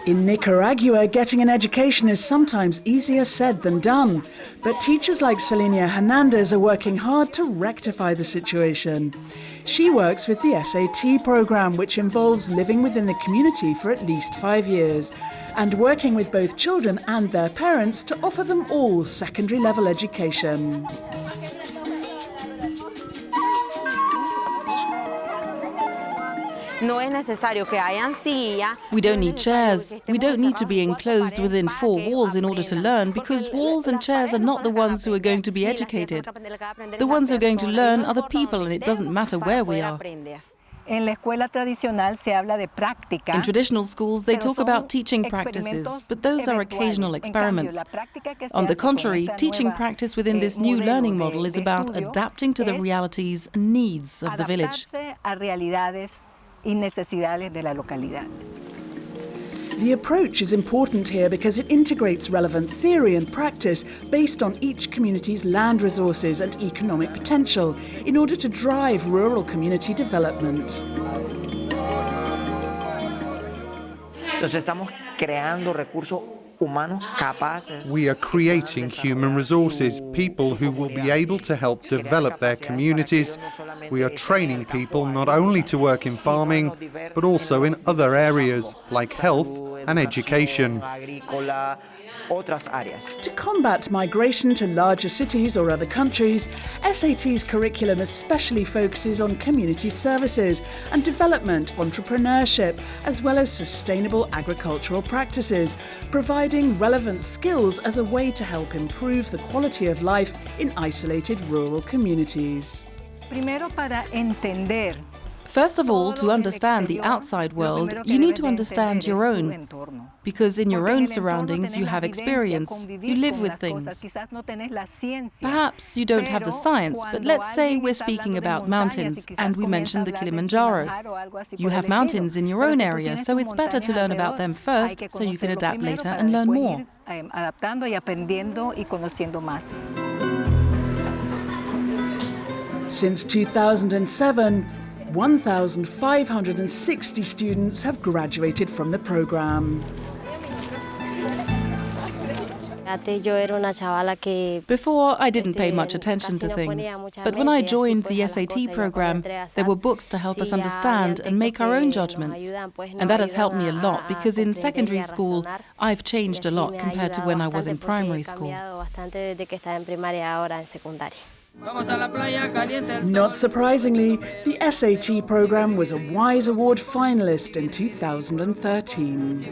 In Nicaragua, getting an education is sometimes easier said than done. But teachers like Selenia Hernandez are working hard to rectify the situation. She works with the SAT program, which involves living within the community for at least 5 years, and working with both children and their parents to offer them all secondary level education. We don't need chairs. We don't need to be enclosed within 4 walls in order to learn, because walls and chairs are not the ones who are going to be educated. The ones who are going to learn are the people, and it doesn't matter where we are. In traditional schools, they talk about teaching practices, but those are occasional experiments. On the contrary, teaching practice within this new learning model is about adapting to the realities and needs of the village. The approach is important here because it integrates relevant theory and practice based on each community's land resources and economic potential in order to drive rural community development. We are creating human resources, people who will be able to help develop their communities. We are training people not only to work in farming, but also in other areas like health and education. To combat migration to larger cities or other countries, SAT's curriculum especially focuses on community services and development, entrepreneurship, as well as sustainable agricultural practices, providing relevant skills as a way to help improve the quality of life in isolated rural communities. First of all, to understand the outside world, you need to understand your own. Because in your own surroundings you have experience, you live with things. Perhaps you don't have the science, but let's say we're speaking about mountains and we mentioned the Kilimanjaro. You have mountains in your own area, so it's better to learn about them first so you can adapt later and learn more. Since 2007, 1,560 students have graduated from the program. Before, I didn't pay much attention to things, but when I joined the SAT program, there were books to help us understand and make our own judgments. And that has helped me a lot, because in secondary school, I've changed a lot compared to when I was in primary school. Not surprisingly, the SAT program was a WISE Award finalist in 2013.